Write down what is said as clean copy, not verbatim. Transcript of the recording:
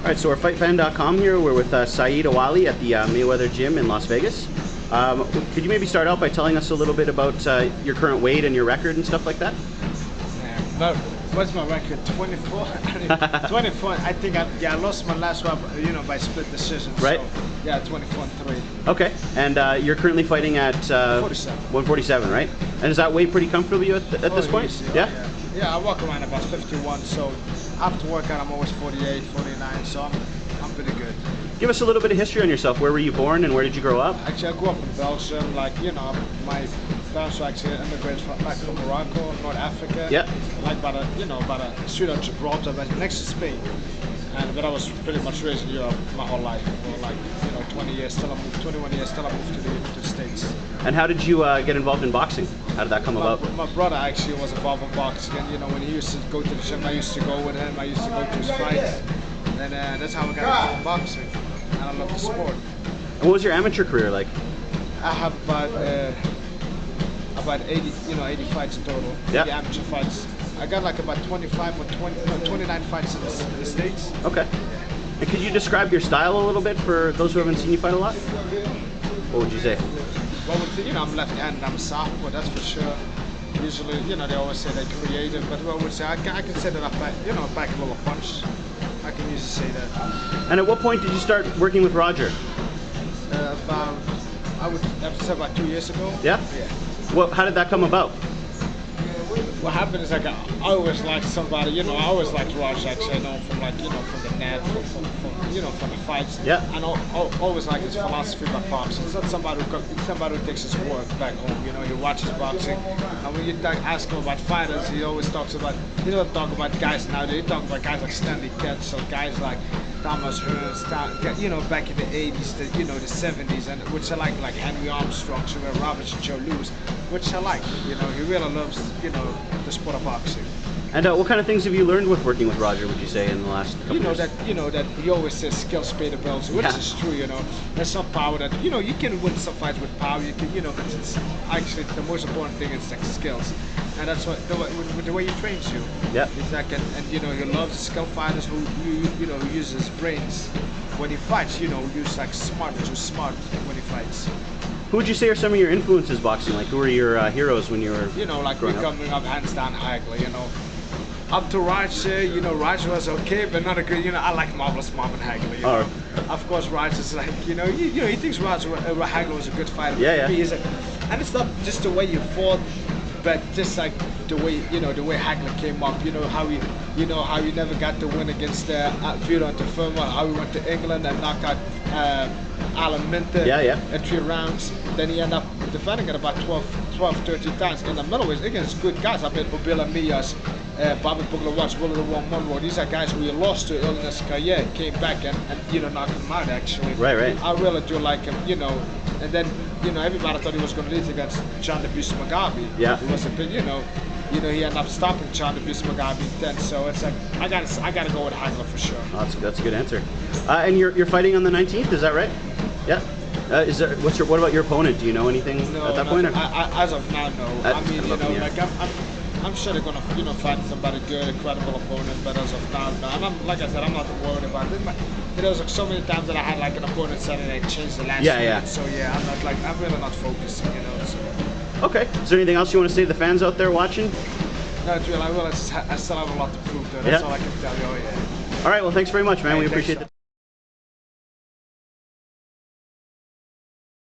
All right, so we're FightFan.com here. We're with Said Ouali at the Mayweather Gym in Las Vegas. Could you maybe start out by telling us a little bit about your current weight and your record and stuff like that? But what's my record? 24. 24. I think I lost my last one, by split decision. Right. So, yeah, 24-3. Okay, and you're currently fighting at 147, right? And is that weight pretty comfortable you at this point? Easy. Yeah. Yeah, I walk around about 51. So after workout, I'm always 48, 49. So I'm pretty good. Give us a little bit of history on yourself. Where were you born and where did you grow up? Actually, I grew up in Belgium. My parents were actually immigrated back from Morocco, North Africa. Yeah. Like about a street of Gibraltar, but next to Spain. But I was pretty much raised in Europe my whole life, for 21 years till I moved to the States. And how did you get involved in boxing? How did that come about? My brother actually was involved in boxing, and when he used to go to the gym, I used to go with him. I used to go to his fights, and that's how I got involved in boxing. And I love the sport. And what was your amateur career like? I have about 80 fights in total. Yeah. 80 amateur fights. I got like about 29 fights in the States. Okay. And could you describe your style a little bit for those who haven't seen you fight a lot? What would you say? Well, I'm left-handed, I'm southpaw, that's for sure. Usually, they always say they're creative, but I would say I can say that I pack a little punch. I can usually say that. And at what point did you start working with Roger? I would have to say about 2 years ago. Yeah? Yeah. Well, how did that come about? What happened is I always liked somebody, I always liked Roger actually, from the net, from the fights. Yeah. And I always liked his philosophy about boxing. It's not somebody who takes his work back home, he watches boxing. And when you ask him about fighters, he always talks about, he doesn't talk about guys nowadays, he talks about guys like Stanley Ketchel, guys like Thomas Hearns, back in the 80s, the 70s, and which I like Henry Armstrong, Roberts and Joe Louis, which I like, he really loves, the sport of boxing. And what kind of things have you learned with working with Roger, would you say, in the last couple years? that he always says skills pay the bills, which is true, There's some power that, you can win some fights with power, but it's actually the most important thing is like skills. And that's what the way he trains you. Yeah. Exactly. And he loves skilled fighters who use his brains when he fights. Use smart when he fights. Who would you say are some of your influences boxing? Like, who were your heroes when you were coming up, hands down, Hagler. Up to Roger, Roger was okay, but not a good. I like Marvelous Marvin Hagler. Of course, Roger's like, he thinks Hagler was a good fighter. Yeah. And it's not just the way you fought, but just like the way Hagler came up, how he never got the win against Vito Antuofermo, how he went to England and knocked out Alan Minter in 3 rounds. Then he ended up defending it about 12-13 times in the middleweight against good guys. I bet Obila Mias, Bobby Bugler-Watts, Willard Moore. These are guys who he lost to early in his career, came back and knocked him out actually. Right. I really do like him, and then everybody thought he was going to lose against John the Beast Mugabe. Yeah. It was a bit, he ended up stopping John the Beast Mugabe then. So it's like I gotta go with Hagler for sure. Oh, that's a good answer. And you're fighting on the 19th, is that right? Yeah. What about your opponent? Do you know anything at that point? As of now, no. I'm sure they're gonna find somebody good, a credible opponent, but as of now, no. And like I said, I'm not worried about it. There was so many times that I had an opponent saying they changed the last minute. So yeah, I'm really not focusing, So. Okay. Is there anything else you want to say to the fans out there watching? No, it's real. I still have a lot to prove, though. That's all I can tell you. Oh, yeah. All right. Well, thanks very much, man. We appreciate it.